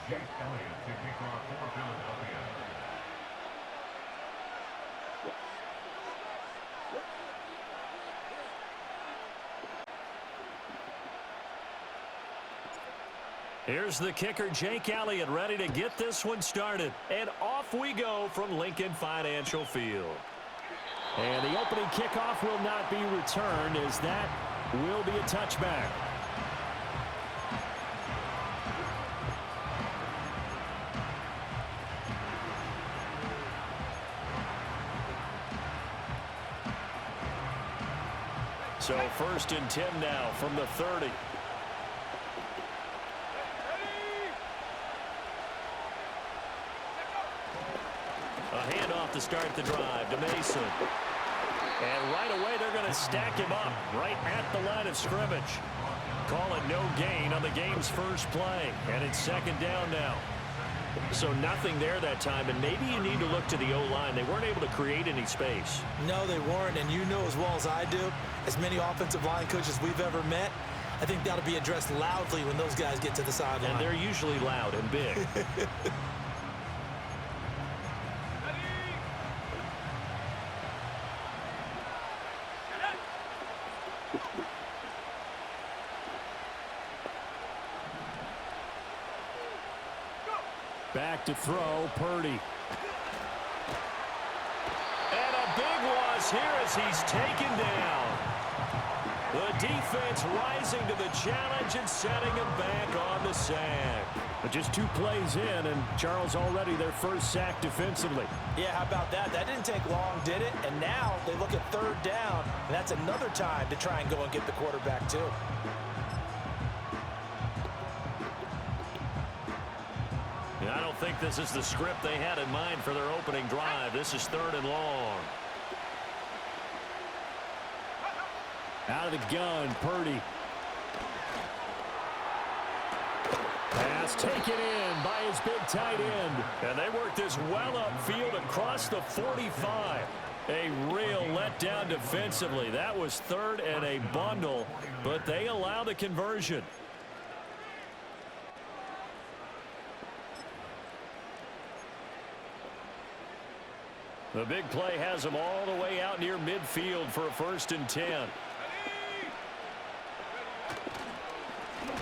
Jake Elliott to kick off for Philadelphia. Here's the kicker, Jake Elliott, ready to get this one started. And off we go from Lincoln Financial Field. And the opening kickoff will not be returned, as that will be a touchback. So 1st and 10 now from the 30. A handoff to start the drive to Mason. And right away they're going to stack him up right at the line of scrimmage. Call it no gain on the game's first play. And it's 2nd down now. So nothing there that time, and maybe you need to look to the O-line. They weren't able to create any space. No, they weren't, and you know as well as I do, as many offensive line coaches we've ever met, I think that'll be addressed loudly when those guys get to the sideline. And they're usually loud and big. Back to throw, Purdy. And a big loss here as he's taken down. The defense rising to the challenge and setting him back on the sack. But just 2 plays in, and Charles already their first sack defensively. Yeah, how about that? That didn't take long, did it? And now they look at 3rd down, and that's another time to try and go and get the quarterback too. I don't think this is the script they had in mind for their opening drive. This is 3rd and long. Out of the gun, Purdy. Pass taken in by his big tight end. And they work this well upfield across the 45. A real letdown defensively. That was 3rd and a bundle, but they allow the conversion. The big play has them all the way out near midfield for a 1st and 10.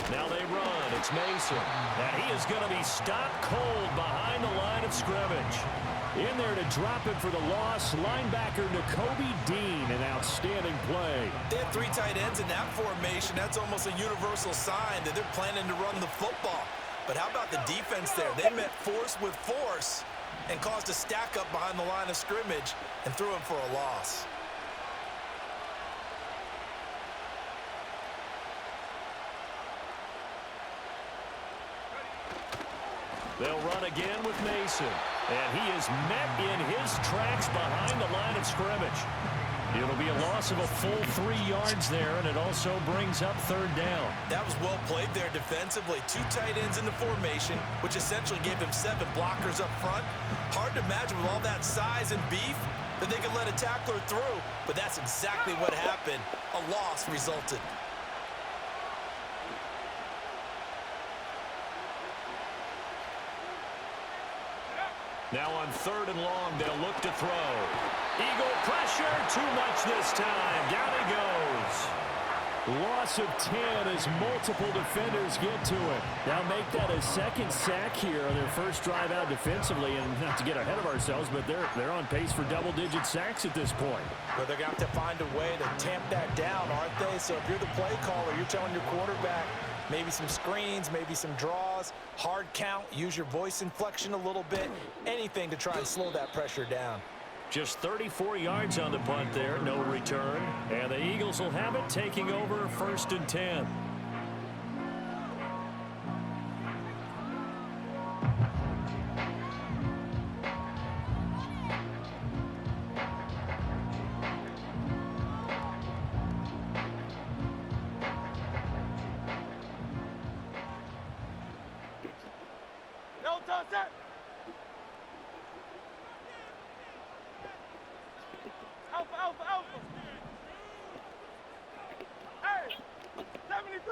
Now they run. It's Mason. And he is going to be stopped cold behind the line of scrimmage. In there to drop it for the loss, linebacker Nakobe Dean. An outstanding play. They have 3 tight ends in that formation. That's almost a universal sign that they're planning to run the football. But how about the defense there? They met force with force and caused a stack up behind the line of scrimmage and threw him for a loss. They'll run again with Mason. And he is met in his tracks behind the line of scrimmage. It'll be a loss of a full 3 yards there, and it also brings up 3rd down. That was well played there defensively. 2 tight ends in the formation, which essentially gave him 7 blockers up front. Hard to imagine with all that size and beef that they could let a tackler through, but that's exactly what happened. A loss resulted. Now on 3rd and long, they'll look to throw. Eagle pressure, too much this time. Down he goes. Loss of 10 as multiple defenders get to it. Now make that a 2nd sack here on their first drive out defensively. And not to get ahead of ourselves, but they're on pace for double-digit sacks at this point. But they're going to have to find a way to tamp that down, aren't they? So if you're the play caller, you're telling your quarterback, maybe some screens, maybe some draws, hard count, use your voice inflection a little bit, anything to try and slow that pressure down. Just 34 yards on the punt there, no return. And the Eagles will have it, taking over 1st and 10. Alpha, alpha, alpha. Hey, 73.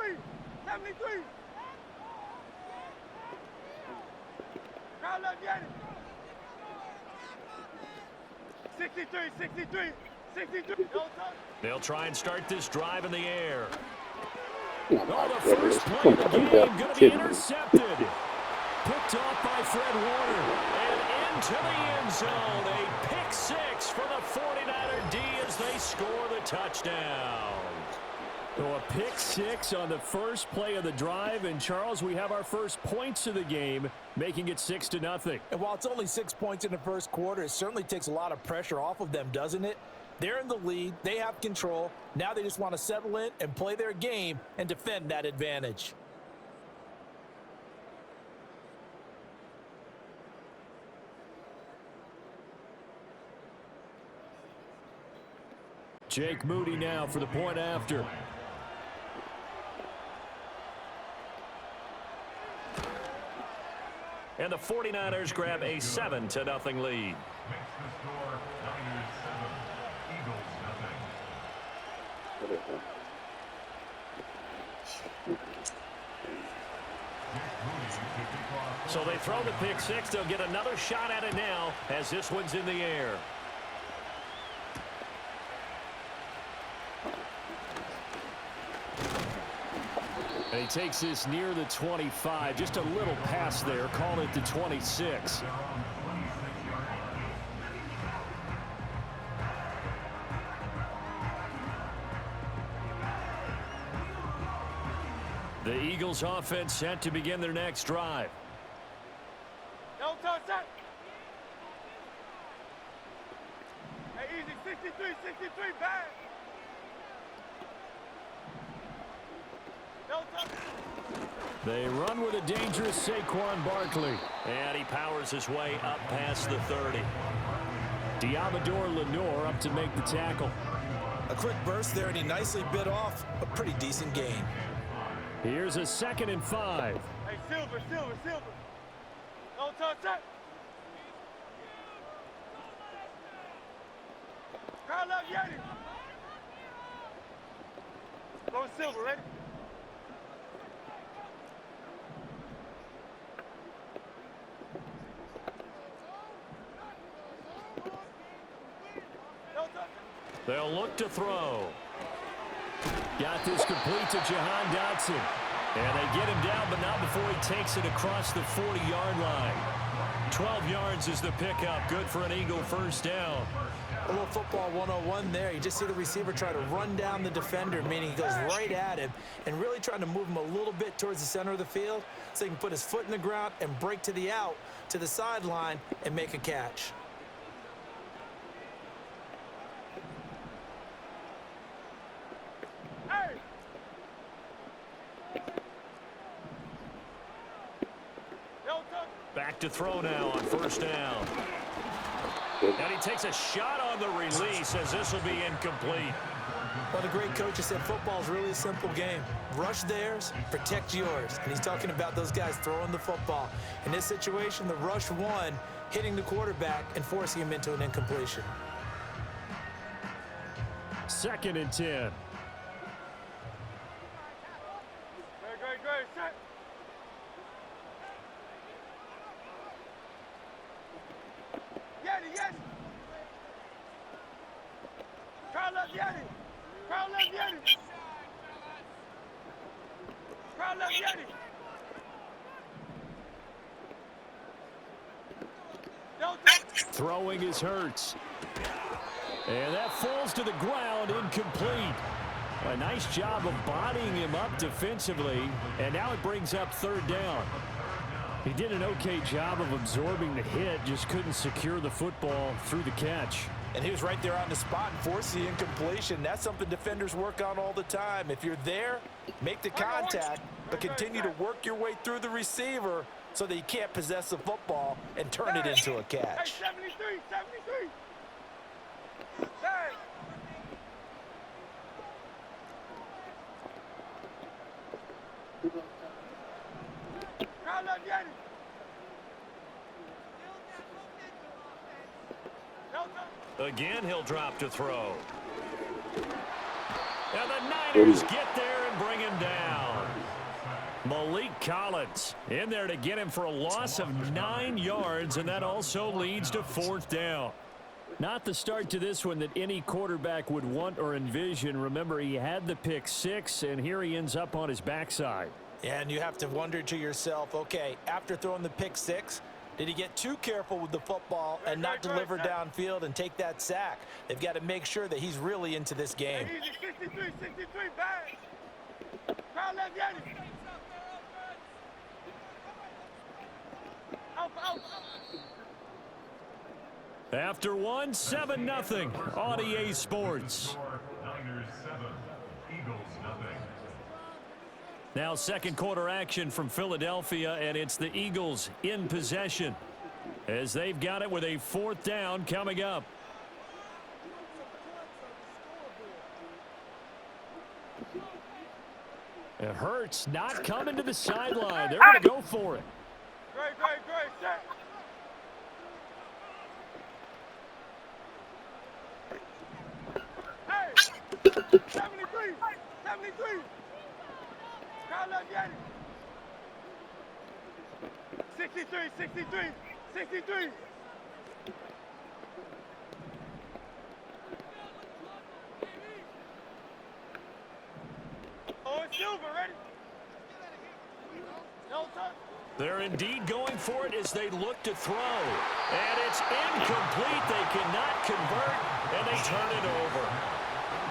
They'll try and start this drive in the air. Oh, the first play of the game going to be intercepted. Picked off by Fred Warner. And into the end zone. A pick six for the 49er D as they score the touchdown. So a pick six on the first play of the drive. And, Charles, we have our first points of the game, making it 6-0. And while it's only 6 points in the first quarter, it certainly takes a lot of pressure off of them, doesn't it? They're in the lead. They have control. Now they just want to settle in and play their game and defend that advantage. Jake Moody now for the point after. And the 49ers grab a 7-0 lead. Makes the score Niners 7, Eagles nothing. So they throw the pick six. They'll get another shot at it now as this one's in the air. And he takes this near the 25. Just a little pass there. Called it the 26. The Eagles offense set to begin their next drive. No touch that. Hey, easy, 63, bad. No touch. They run with a dangerous Saquon Barkley. And he powers his way up past the 30. Diamador Lenore up to make the tackle. A quick burst there, and he nicely bit off a pretty decent gain. Here's a 2nd and 5. Hey, silver. No touch that. Crowd up, Yeti. Go silver, ready? No touch. They'll look to throw. Got this complete to Jahan Dotson. And they get him down, but not before he takes it across the 40-yard line. 12 yards is the pickup. Good for an Eagle first down. A little football 101 there. You just see the receiver try to run down the defender, meaning he goes right at him and really trying to move him a little bit towards the center of the field so he can put his foot in the ground and break to the out, to the sideline, and make a catch. Back to throw now on first down. And he takes a shot on the release as this will be incomplete. Well, the great coach has said football is really a simple game. Rush theirs, protect yours. And he's talking about those guys throwing the football. In this situation, the rush won, hitting the quarterback and forcing him into an incompletion. 2nd and 10. Great, set. Yeti. Crowd left Yeti. Throwing is Hurts. And that falls to the ground, incomplete. A nice job of bodying him up defensively, and now it brings up 3rd down. He did an okay job of absorbing the hit, just couldn't secure the football through the catch. And he was right there on the spot and forced the incompletion. That's something defenders work on all the time. If you're there, make the contact, but continue to work your way through the receiver so that you can't possess the football and turn it into a catch. Hey, 73. Hey. Crowd left Yeti. Again, he'll drop to throw. And the Niners get there and bring him down. Malik Collins in there to get him for a loss of 9 yards, and that also leads to 4th down. Not the start to this one that any quarterback would want or envision. Remember, he had the pick 6, and here he ends up on his backside. And you have to wonder to yourself, okay, after throwing the pick 6, did he get too careful with the football and not deliver downfield and take that sack? They've got to make sure that he's really into this game. 63, 63, bang. Crowd left, Yanni. Out. After one, 7-0 on EA Sports. Niners 7, Eagles nothing. Now second quarter action from Philadelphia, and it's the Eagles in possession as they've got it with a 4th down coming up. It hurts not coming to the sideline. They're going to go for it. Great, set. Hey, 73. Crowd left, Yanni. 63. Oh, it's Silver, ready? No touch. They're indeed going for it as they look to throw. And it's incomplete. They cannot convert, and they turn it over.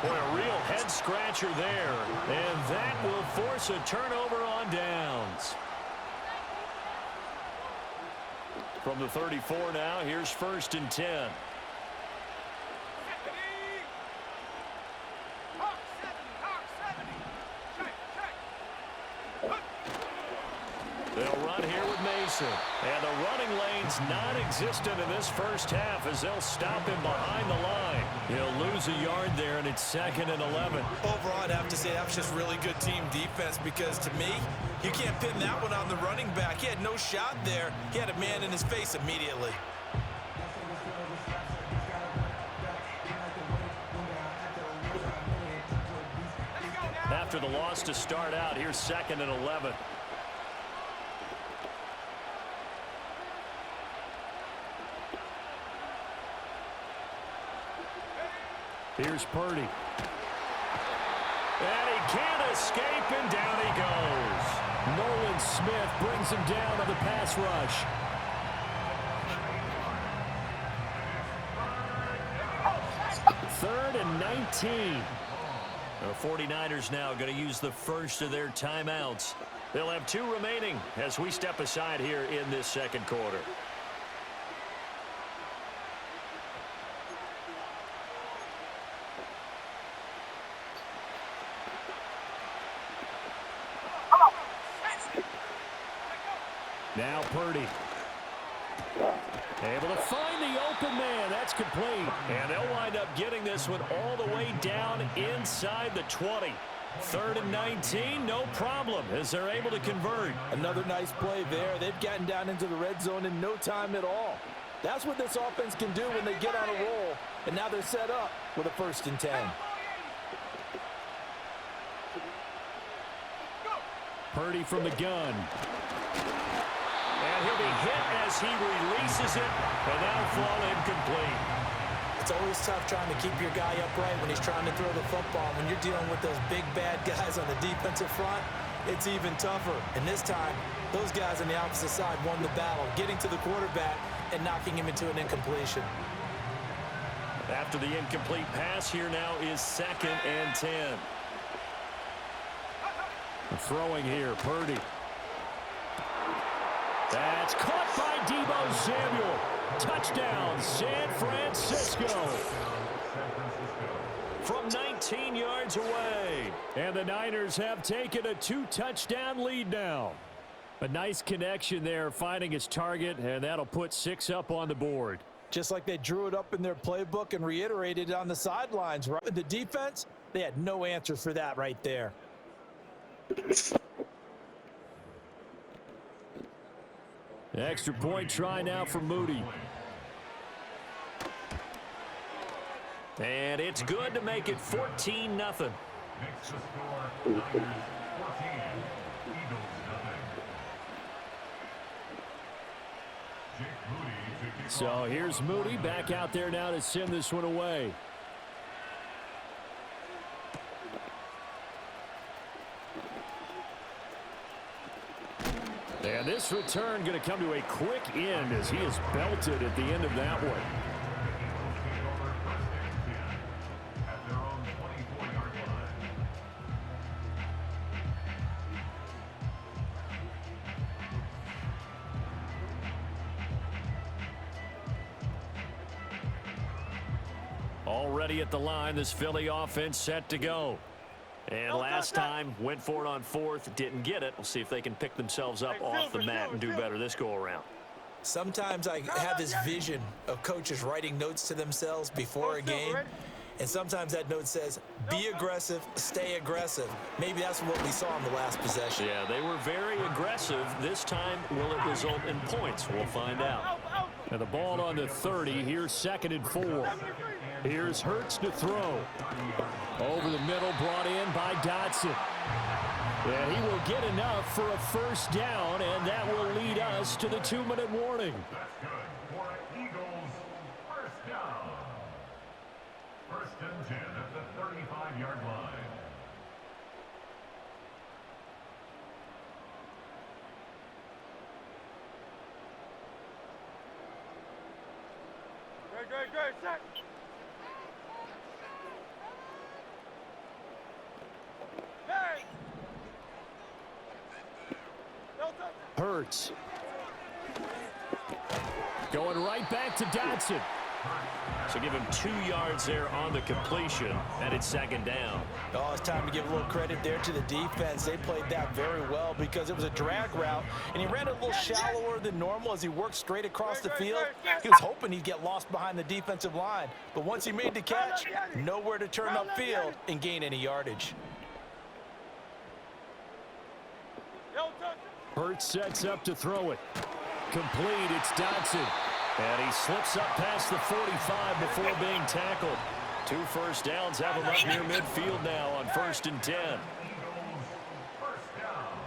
Boy, a real head-scratcher there. And that will force a turnover on downs. From the 34 now, here's 1st and 10. They'll run here with Mason. And the running lane's non-existent in this first half as they'll stop him behind the line. He'll lose a yard there, and it's 2nd and 11. Overall, I'd have to say that was just really good team defense because, to me, you can't pin that one on the running back. He had no shot there. He had a man in his face immediately. After the loss to start out, here's 2nd and 11. Here's Purdy. And he can't escape, and down he goes. Nolan Smith brings him down on the pass rush. Third and 19. The 49ers now going to use the first of their timeouts. They'll have 2 remaining as we step aside here in this second quarter. Now Purdy. Able to find the open man. That's complete. And they'll wind up getting this one all the way down inside the 20. 3rd and 19, no problem, as they're able to convert. Another nice play there. They've gotten down into the red zone in no time at all. That's what this offense can do when they get on a roll. And now they're set up with a 1st and 10. Purdy from the gun. And he'll be hit as he releases it, and that'll fall incomplete. It's always tough trying to keep your guy upright when he's trying to throw the football. When you're dealing with those big, bad guys on the defensive front, it's even tougher. And this time, those guys on the opposite side won the battle, getting to the quarterback and knocking him into an incompletion. After the incomplete pass, here now is 2nd and 10. Throwing here, Purdy. That's caught by Deebo Samuel. Touchdown, San Francisco. From 19 yards away. And the Niners have taken a 2-touchdown lead now. A nice connection there, finding his target, and that'll put 6 up on the board. Just like they drew it up in their playbook and reiterated it on the sidelines, right? The defense, they had no answer for that right there. Extra point try now for Moody. And it's good to make it 14-0. Next to score, Niners 14, Eagles nothing. So here's Moody back out there now to send this one away. And this return going to come to a quick end as he is belted at the end of that one. Already at the line, this Philly offense set to go. And last time, went for it on fourth, didn't get it. We'll see if they can pick themselves up off the mat and do better this go-around. Sometimes I have this vision of coaches writing notes to themselves before a game. And sometimes that note says, be aggressive, stay aggressive. Maybe that's what we saw in the last possession. Yeah, they were very aggressive. This time, will it result in points? We'll find out. Now the ball on the 30. Here's 2nd and 4. Here's Hurts to throw. Over the middle, brought in by Dotson. And he will get enough for a first down, and that will lead us to the 2-minute warning. That's good for Eagles first down. 1st and 10 at the 35-yard line. Great, set. Hey! Hurts. Going right back to Dotson. So give him 2 yards there on the completion, and it's 2nd down. Oh, it's time to give a little credit there to the defense. They played that very well because it was a drag route, and he ran it a little shallower than normal as he worked straight across the field. He was hoping he'd get lost behind the defensive line, but once he made the catch, nowhere to turn upfield and gain any yardage. Hurts sets up to throw it. Complete, it's Dotson. And he slips up past the 45 before being tackled. 2 first downs have him up near midfield now on 1st and 10. Eagles first down.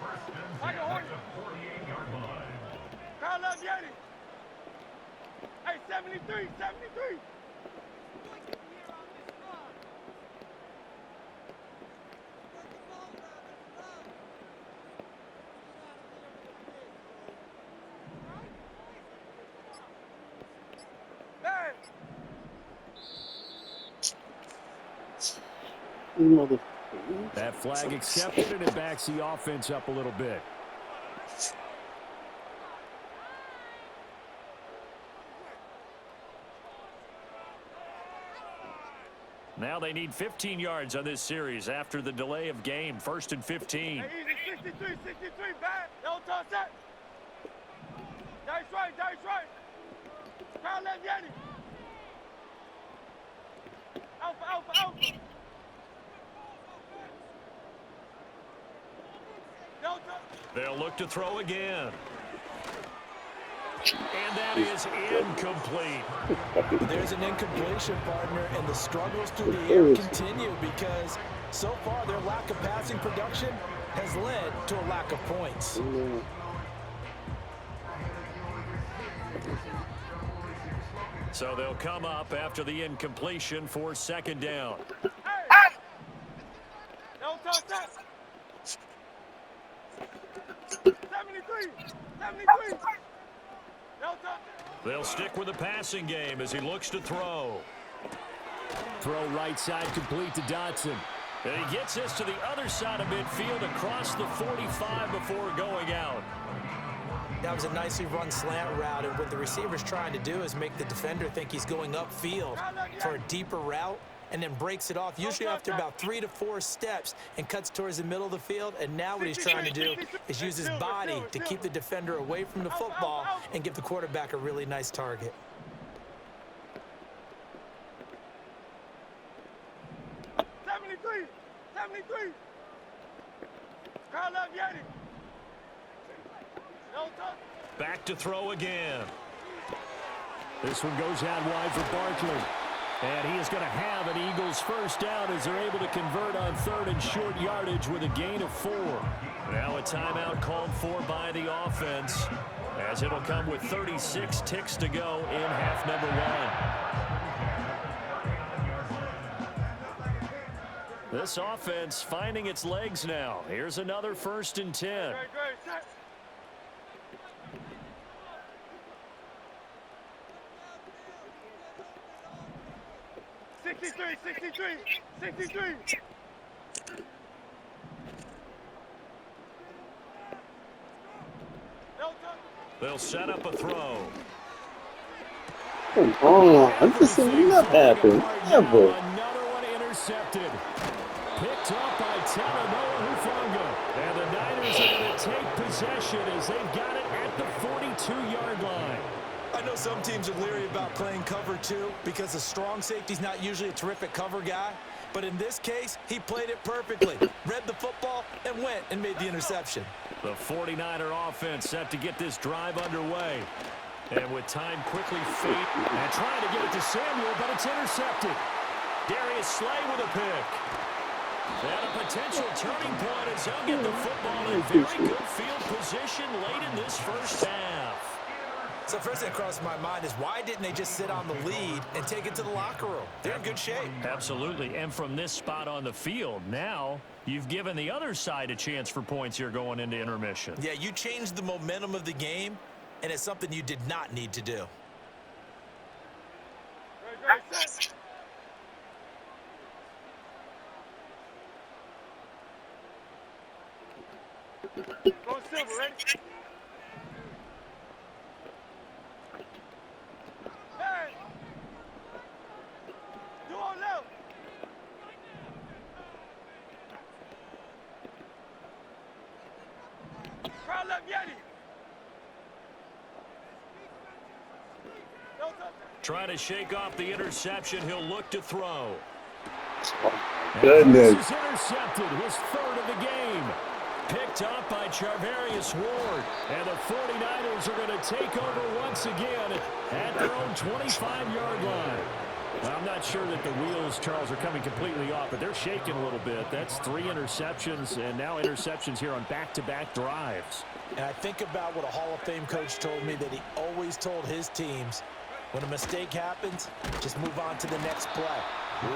1st and 10 at the 48-yard line. Kyle up, Yeti. Hey, 73. That flag accepted, and it backs the offense up a little bit. Now they need 15 yards on this series after the delay of game. 1st and 15. Hey, easy, 63, back. Don't touch that. That's right. Kyle left, Yeti. Alpha. They'll look to throw again. And that is incomplete. There's an incompletion, partner, and the struggles through the air continue because so far their lack of passing production has led to a lack of points. So they'll come up after the incompletion for 2nd down. Hey! Don't touch that. 73. Don't touch that. They'll stick with the passing game as he looks to throw. Throw right side complete to Dotson. And he gets this to the other side of midfield across the 45 before going out. That was a nicely run slant route, and what the receiver's trying to do is make the defender think he's going upfield for a deeper route and then breaks it off, usually after about 3 to 4 steps, and cuts towards the middle of the field. And now what he's trying to do is use his body to keep the defender away from the football and give the quarterback a really nice target. Back to throw again. This one goes out wide for Barkley. And he is going to have an Eagles first down as they're able to convert on 3rd and short yardage with a gain of 4. Now a timeout called for by the offense, as it'll come with 36 ticks to go in half number 1. This offense finding its legs now. Here's another 1st and 10. Great, set. Sixty-three. They'll set up a throw. Come on, this will not happen. Never. Another one intercepted. Picked up by Talanoa Hufanga. And the Niners are going to take possession as they've got it at the 42-yard line. I know some teams are leery about playing cover 2 because the strong safety's not usually a terrific cover guy. But in this case, he played it perfectly. Read the football and went and made the interception. The 49er offense set to get this drive underway. And with time quickly fade, and trying to get it to Samuel, but it's intercepted. Darius Slay with a pick. And a potential turning point as he'll get the football in very good field position late in this first half. So first thing that crossed my mind is why didn't they just sit on the lead and take it to the locker room? They're in good shape. Absolutely. And from this spot on the field, now you've given the other side a chance for points here going into intermission. Yeah, you changed the momentum of the game, and it's something you did not need to do. Great, set. Go silver, ready? Hey! Do on left! Crowd left, Yeti! No touch. Trying to shake off the interception. He'll look to throw. Goodness. This is intercepted. His 3rd of the game. Picked up by Charvarius Ward. And the 49ers are going to take over once again at their own 25-yard line. I'm not sure that the wheels, Charles, are coming completely off, but they're shaking a little bit. That's 3 interceptions, and now interceptions here on back-to-back drives. And I think about what a Hall of Fame coach told me, that he always told his teams, when a mistake happens, just move on to the next play.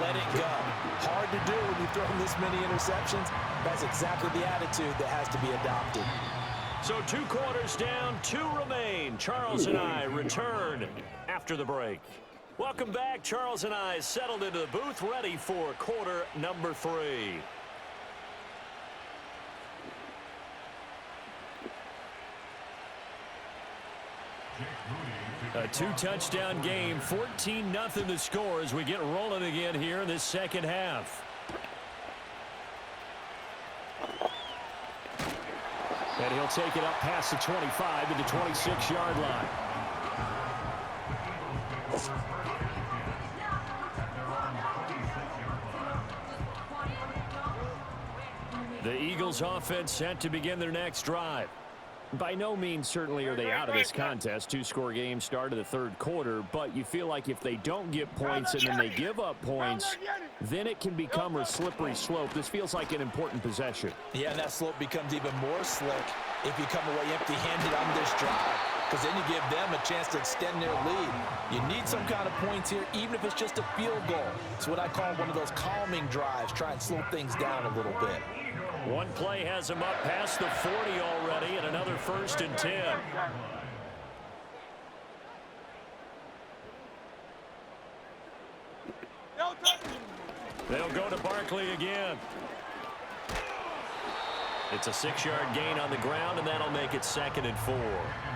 Let it go. Hard to do when you've thrown this many interceptions. That's exactly the attitude that has to be adopted. So 2 quarters down, 2 remain. Charles and I return after the break. Welcome back. Charles and I settled into the booth, ready for quarter number 3. A 2-touchdown game, 14-0 the score as we get rolling again here in this second half. And he'll take it up past the 25 to the 26-yard line. The Eagles offense set to begin their next drive. By no means certainly are they out of this contest. 2-score game start of the 3rd quarter, but you feel like if they don't get points and then they give up points, then it can become a slippery slope. This feels like an important possession. Yeah, and that slope becomes even more slick if you come away empty-handed on this drive, because then you give them a chance to extend their lead. You need some kind of points here, even if it's just a field goal. It's what I call one of those calming drives. Try and slow things down a little bit. One play has them up past the 40 already, and another 1st and 10. They'll go to Barkley again. It's a 6-yard gain on the ground, and that'll make it 2nd and 4.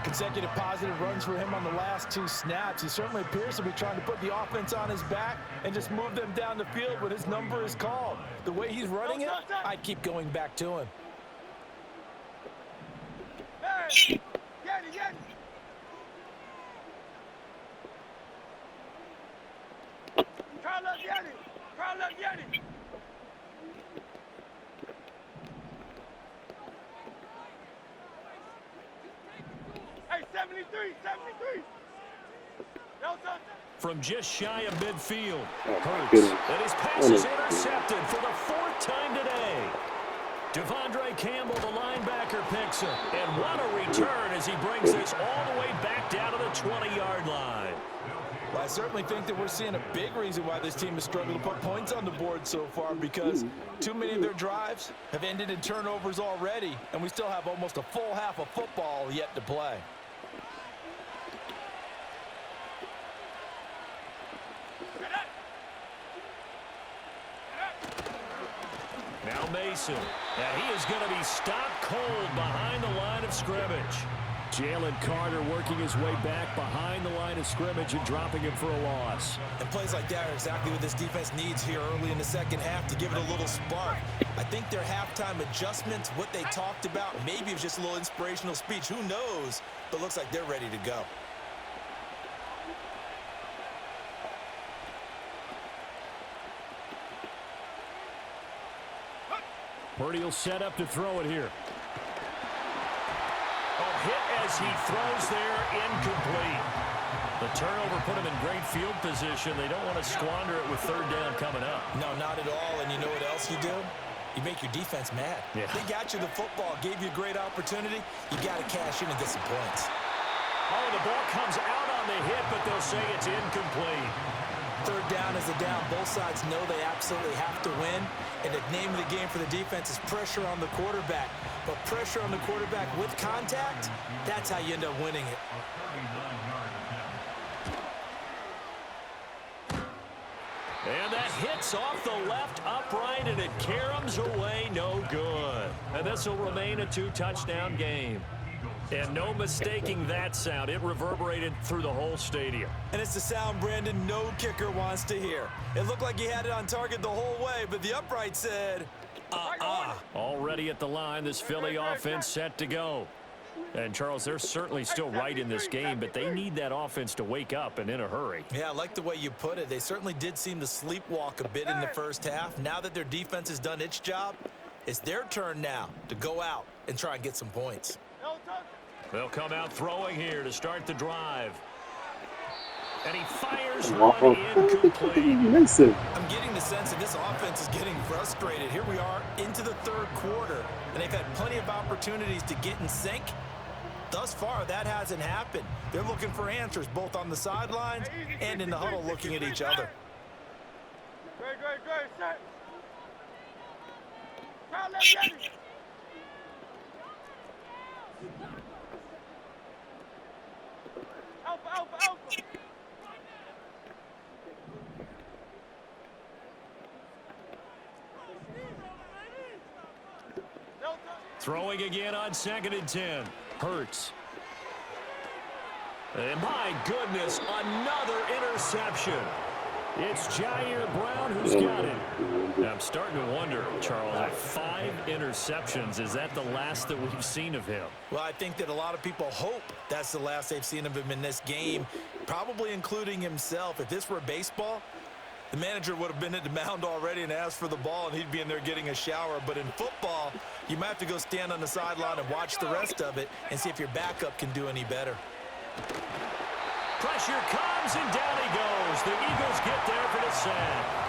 Consecutive positive runs for him on the last 2 snaps. He certainly appears to be trying to put the offense on his back and just move them down the field when his number is called. The way he's running it, I'd keep going back to him. Hey! Yeti! Crowd left, Yeti! Hey, 73! No From just shy of midfield. Oh, Hurts. goodness. And his pass is intercepted for the 4th time today. Devondre Campbell, the linebacker, picks it. And what a return as he brings this all the way back down to the 20-yard line. Well, I certainly think that we're seeing a big reason why this team has struggled to put points on the board so far, because too many of their drives have ended in turnovers already, and we still have almost a full half of football yet to play. Now Mason, and he is going to be stopped cold behind the line of scrimmage. Jalen Carter working his way back behind the line of scrimmage and dropping him for a loss. And plays like that are exactly what this defense needs here early in the second half to give it a little spark. I think their halftime adjustments, what they talked about, maybe it was just a little inspirational speech. Who knows? But looks like they're ready to go. Purdy will set up to throw it here. Oh, hit as he throws there, incomplete. The turnover put him in great field position. They don't want to squander it with 3rd down coming up. No, not at all. And you know what else you do? You make your defense mad. Yeah. They got you the football, gave you a great opportunity. You got to cash in and get some points. Oh, the ball comes out on the hit, but they'll say it's incomplete. 3rd down is a down. Both sides know they absolutely have to win. And the name of the game for the defense is pressure on the quarterback. But pressure on the quarterback with contact, that's how you end up winning it. And that hits off the left upright, and it caroms away, no good. And this will remain a 2-touchdown game. And no mistaking that sound. It reverberated through the whole stadium. And it's the sound Brandon no kicker wants to hear. It looked like he had it on target the whole way, but the upright said, Already at the line, this Philly offense set to go. And, Charles, they're certainly still right in this game, but they need that offense to wake up and in a hurry. Yeah, I like the way you put it. They certainly did seem to sleepwalk a bit in the first half. Now that their defense has done its job, it's their turn now to go out and try and get some points. They'll come out throwing here to start the drive. And he fires one incomplete. Listen. I'm getting the sense that this offense is getting frustrated. Here we are into the 3rd quarter, and they've had plenty of opportunities to get in sync. Thus far, that hasn't happened. They're looking for answers both on the sidelines and in the huddle looking at each other. Great, set. Crowd left, ready. Alpha. Throwing again on 2nd and 10. Hurts. And my goodness, another interception. It's Jair Brown who's got it. I'm starting to wonder, Charles, 5 interceptions, is that the last that we've seen of him? Well, I think that a lot of people hope that's the last they've seen of him in this game, probably including himself. If this were baseball, the manager would have been at the mound already and asked for the ball, and he'd be in there getting a shower. But in football, you might have to go stand on the sideline and watch the rest of it and see if your backup can do any better. Pressure comes, and down he goes. The Eagles get there for the sack.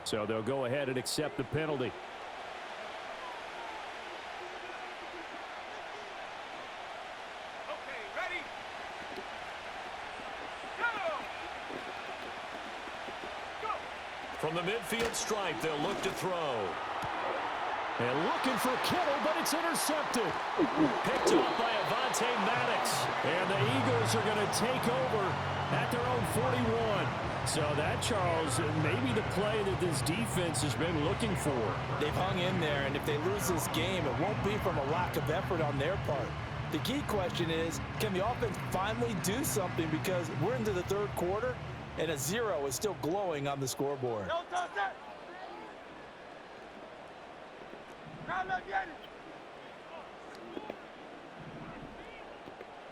So they'll go ahead and accept the penalty. Okay, ready? Go! From the midfield stripe, they'll look to throw. And looking for Kittle, but it's intercepted. Picked up by Avonte Maddox. And the Eagles are going to take over at their own 41. So that, Charles, maybe the play that this defense has been looking for. They've hung in there, and if they lose this game, it won't be from a lack of effort on their part. The key question is, can the offense finally do something? Because we're into the 3rd quarter, and a 0 is still glowing on the scoreboard. Don't touch that. Crowd left, get it.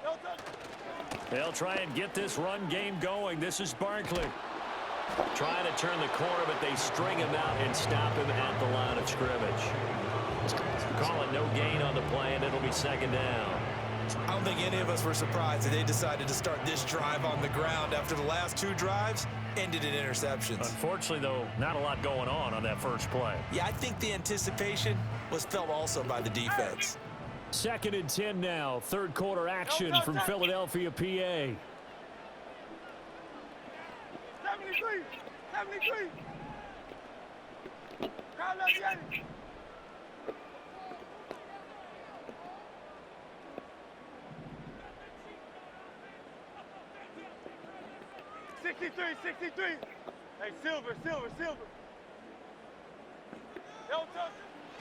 Don't touch it. They'll try and get this run game going. This is Barkley. Trying to turn the corner, but they string him out and stop him at the line of scrimmage. Call it no gain on the play, and it'll be second down. I don't think any of us were surprised that they decided to start this drive on the ground after the last 2 drives ended in interceptions. Unfortunately, though, not a lot going on that first play. Yeah, I think the anticipation was felt also by the defense. 2nd and 10 now. Third quarter action from Philadelphia, PA. 73. 73. Crowd left, get it. 63. Hey, Silver. Don't touch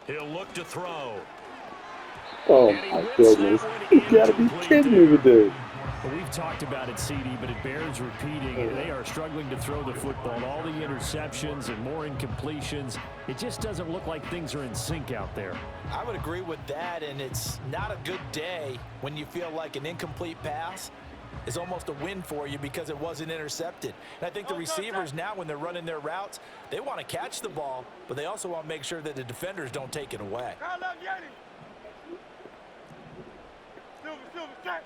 it. He'll look to throw. Oh my goodness. You gotta be kidding me with this. Well, we've talked about it, CD, but it bears repeating. They are struggling to throw the football. All the interceptions and more incompletions. It just doesn't look like things are in sync out there. I would agree with that, and it's not a good day when you feel like an incomplete pass is almost a win for you because it wasn't intercepted. And I think the receivers now, when they're running their routes, they want to catch the ball, but they also want to make sure that the defenders don't take it away. Crowd left, get it. Silver, check.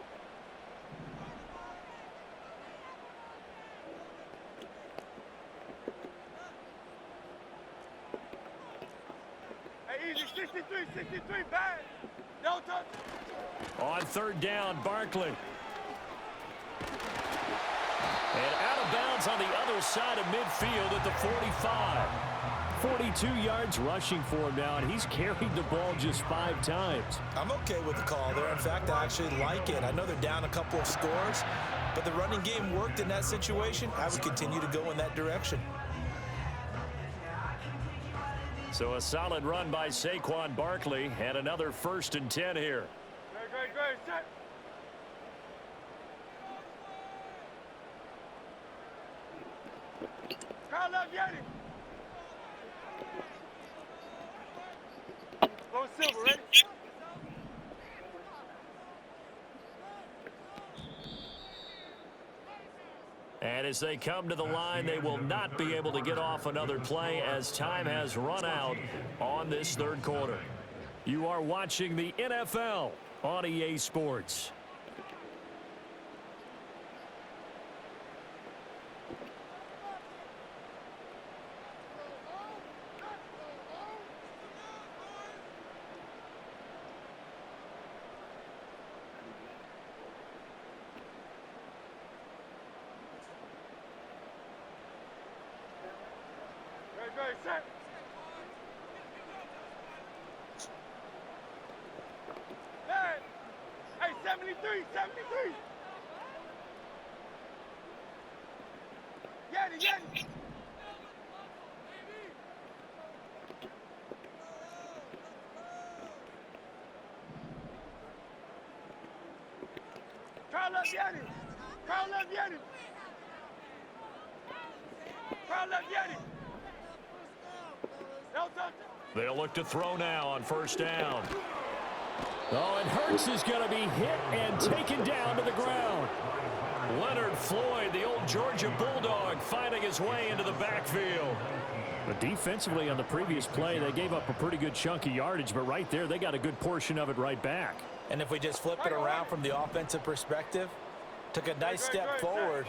Hey, easy, 63, bad. Don't touch it. On 3rd down, Barkley. And out of bounds on the other side of midfield at the 45. 42 yards rushing for him now, and he's carried the ball just 5 times. I'm okay with the call there. In fact, I actually like it. I know they're down a couple of scores, but the running game worked in that situation. I would continue to go in that direction. So a solid run by Saquon Barkley, and another 1st and 10 here. Great, check. Crowd left, get it. Go Silver, ready? And as they come to the line, they will not be able to get off another play as time has run out on this 3rd quarter. You are watching the NFL on EA Sports. Great, check. Hey, 73. Get it. Crowd left, get it. Don't touch it. They'll look to throw now on 1st down. Oh, and Hurts is going to be hit and taken down to the ground. Leonard Floyd, the old Georgia Bulldog, finding his way into the backfield. But defensively on the previous play, they gave up a pretty good chunk of yardage, but right there, they got a good portion of it right back. And if we just flip it around from the offensive perspective, took a nice step forward,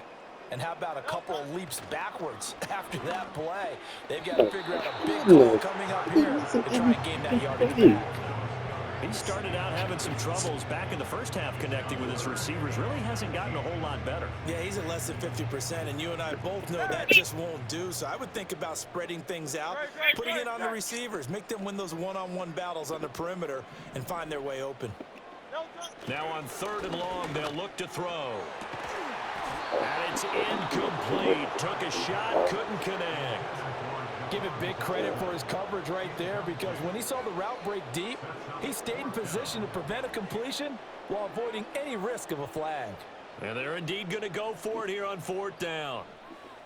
and how about a couple of leaps backwards after that play? They've got to figure out a big goal coming up here to try and gain that yardage back. He started out having some troubles back in the first half connecting with his receivers. Really hasn't gotten a whole lot better. Yeah, he's at less than 50%, and you and I both know that just won't do. So I would think about spreading things out, putting it on the receivers, make them win those one-on-one battles on the perimeter and find their way open. Now on 3rd and long, they'll look to throw. And it's incomplete. Took a shot, couldn't connect. Give it big credit for his coverage right there, because when he saw the route break deep, he stayed in position to prevent a completion while avoiding any risk of a flag. And they're indeed going to go for it here on 4th down.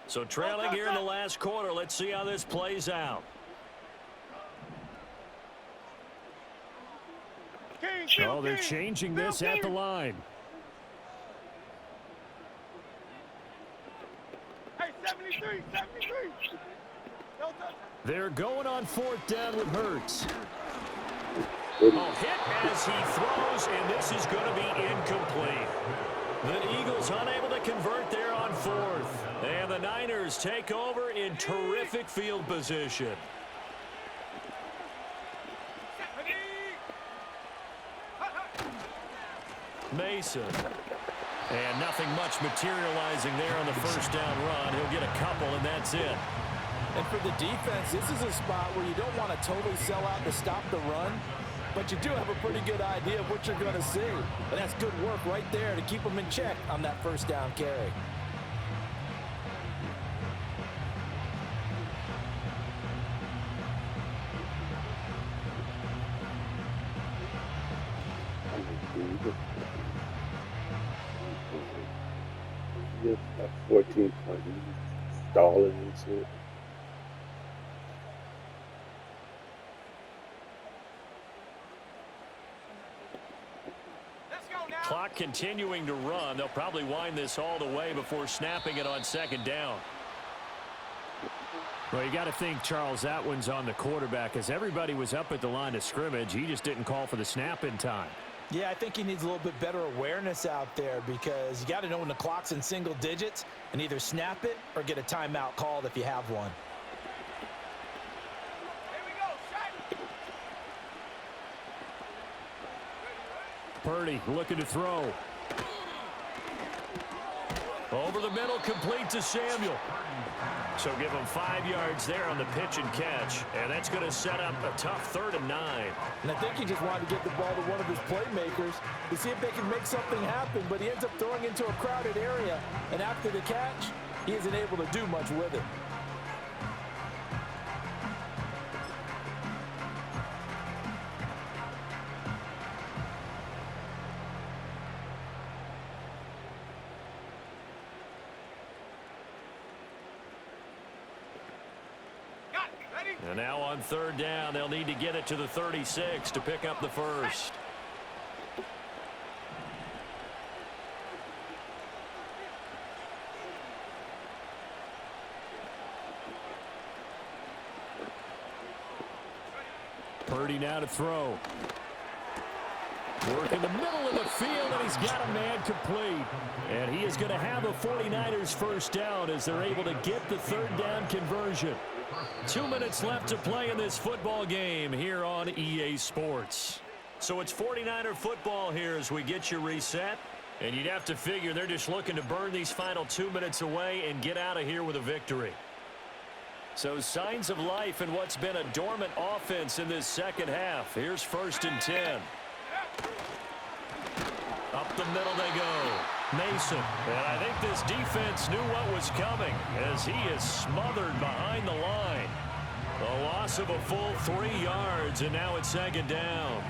So trailing here in the last quarter. Let's see how this plays out. Oh, they're changing this at the line. Hey, 73, 73. They're going on fourth down with Hurts. Oh, hit as he throws, and this is going to be incomplete. The Eagles unable to convert there on fourth. And the Niners take over in terrific field position. Mason. And nothing much materializing there on the first down run. He'll get a couple, and that's it. And for the defense, this is a spot where you don't want to totally sell out to stop the run, but you do have a pretty good idea of what you're going to see. And that's good work right there to keep them in check on that first down carry. Just a 14-point stalling and shit. Clock continuing to run. They'll probably wind this all the way before snapping it on second down. Well, you got to think, Charles, that one's on the quarterback, as everybody was up at the line of scrimmage. He just didn't call for the snap in time. Yeah, I think he needs a little bit better awareness out there, because you got to know when the clock's in single digits and either snap it or get a timeout called if you have one. Purdy looking to throw. Over the middle, complete to Samuel. So give him 5 yards there on the pitch and catch. And that's going to set up a tough 3rd and 9. And I think he just wanted to get the ball to one of his playmakers to see if they can make something happen. But he ends up throwing into a crowded area. And after the catch, he isn't able to do much with it. And now on 3rd down, they'll need to get it to the 36 to pick up the first. Purdy now to throw. Work in the middle of the field, and he's got a man complete. And he is going to have a 49ers first down as they're able to get the 3rd down conversion. 2 minutes left to play in this football game here on EA Sports. So it's 49er football here as we get you reset. And you'd have to figure they're just looking to burn these final 2 minutes away and get out of here with a victory. So signs of life in what's been a dormant offense in this second half. Here's 1st and 10. Up the middle they go. Mason. And I think this defense knew what was coming as he is smothered behind the line. A loss of a full 3 yards, and now it's 2nd down.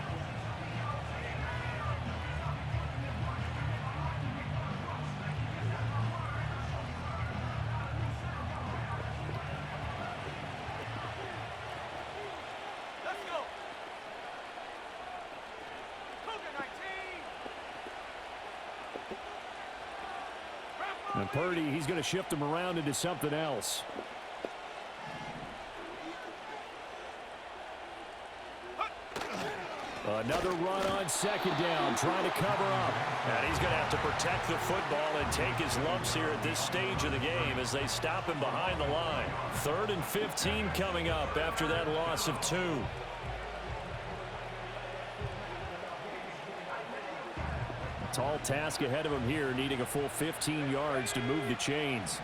And Purdy, he's going to shift them around into something else. Another run on 2nd down, trying to cover up. And he's going to have to protect the football and take his lumps here at this stage of the game as they stop him behind the line. 3rd and 15 coming up after that loss of 2. Tall task ahead of him here, needing a full 15 yards to move the chains.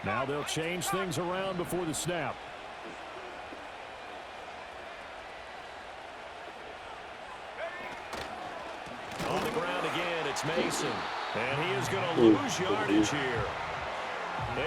Now they'll change things around before the snap. On the ground again, it's Mason. And he is going to lose yardage here.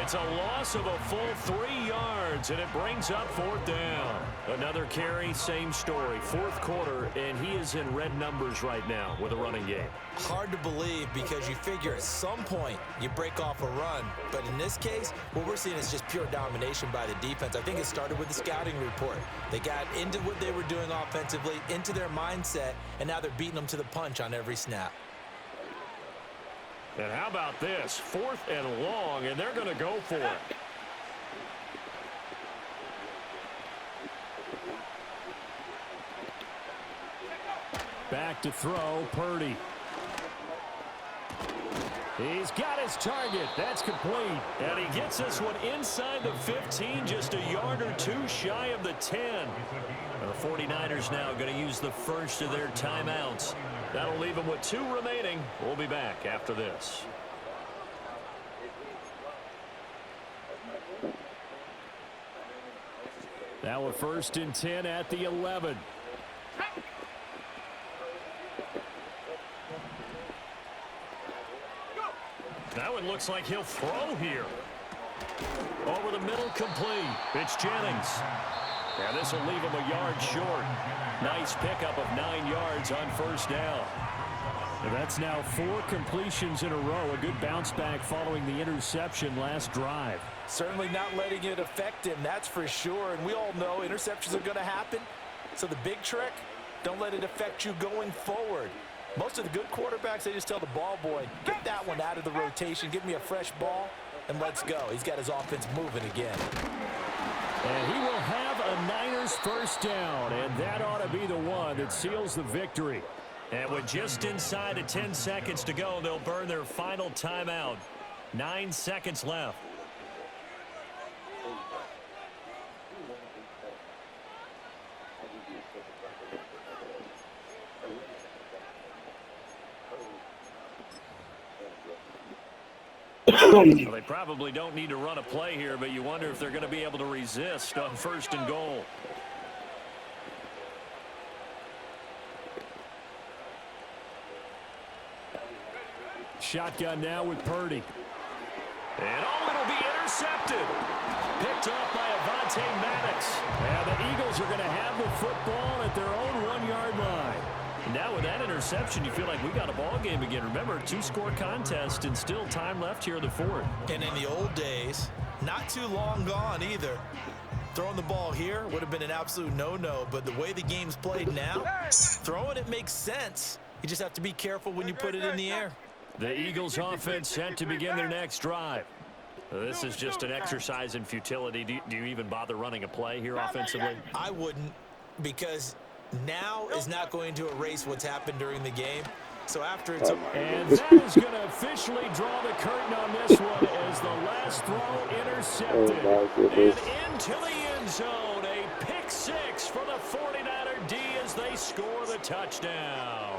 It's a loss of a full 3 yards, and it brings up 4th down. Another carry, same story. Fourth quarter, and he is in red numbers right now with a running game. Hard to believe because you figure at some point you break off a run. But in this case, what we're seeing is just pure domination by the defense. I think it started with the scouting report. They got into what they were doing offensively, into their mindset, and now they're beating them to the punch on every snap. And how about this? 4th and long, and they're going to go for it. Back to throw, Purdy. He's got his target. That's complete. And he gets this one inside the 15, just a yard or two shy of the 10. And the 49ers now going to use the first of their timeouts. That'll leave them with 2 remaining. We'll be back after this. Now a 1st and 10 at the 11. Now it looks like he'll throw here. Over the middle, complete. It's Jennings. And this will leave him a yard short. Nice pickup of 9 yards on 1st down. And that's now 4 completions in a row. A good bounce back following the interception last drive. Certainly not letting it affect him, that's for sure. And we all know interceptions are going to happen. So the big trick, don't let it affect you going forward. Most of the good quarterbacks, they just tell the ball boy, get that one out of the rotation, give me a fresh ball, and let's go. He's got his offense moving again. And he will have a Niners 1st down, and that ought to be the one that seals the victory. And with just inside of 10 seconds to go, they'll burn their final timeout. 9 seconds left. Well, they probably don't need to run a play here, but you wonder if they're going to be able to resist on 1st and goal. Shotgun now with Purdy. And it'll be intercepted. Picked off by Avonte Maddox. And the Eagles are going to have the football at their own 1-yard line. Now with that interception, you feel like we got a ball game again. Remember, 2-score contest and still time left here in the 4th. And in the old days, not too long gone either. Throwing the ball here would have been an absolute no-no, but the way the game's played now, throwing it makes sense. You just have to be careful when you put it in the air. The Eagles offense set to begin their next drive. This is just an exercise in futility. Do you even bother running a play here offensively? I wouldn't, because now is not going to erase what's happened during the game. So after it's and that is going to officially draw the curtain on this one as the last throw intercepted. And into the end zone, a pick 6 for the 49er D as they score the touchdown.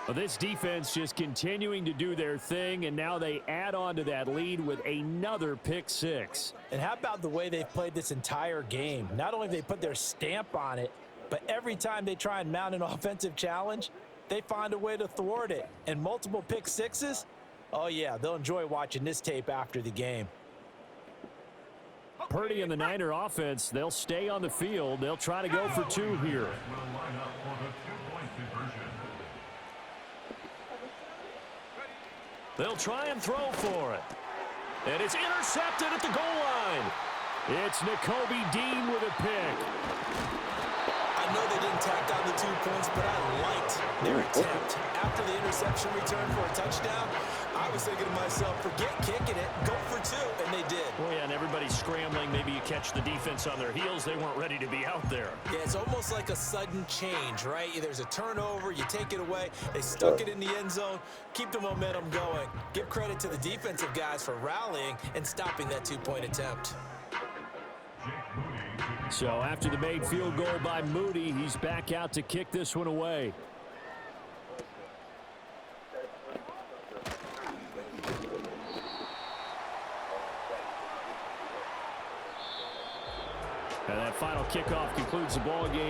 Well, this defense just continuing to do their thing, and now they add on to that lead with another pick 6. And how about the way they've played this entire game? Not only have they put their stamp on it, but every time they try and mount an offensive challenge, they find a way to thwart it. And multiple pick 6s, oh yeah, they'll enjoy watching this tape after the game. Purdy and the Niner offense, they'll stay on the field. They'll try to go for 2 here. They'll try and throw for it. And it's intercepted at the goal line. It's Nakobe Dean with a pick. I know they didn't tack on the 2 points, but I liked their attempt. After the interception return for a touchdown, I was thinking to myself, forget kicking it, go for 2, and they did. Oh, yeah, and everybody's scrambling. Maybe you catch the defense on their heels. They weren't ready to be out there. Yeah, it's almost like a sudden change, right? There's a turnover, you take it away. They stuck it in the end zone. Keep the momentum going. Give credit to the defensive guys for rallying and stopping that 2-point attempt. So after the made field goal by Moody, he's back out to kick this one away. And that final kickoff concludes the ball game.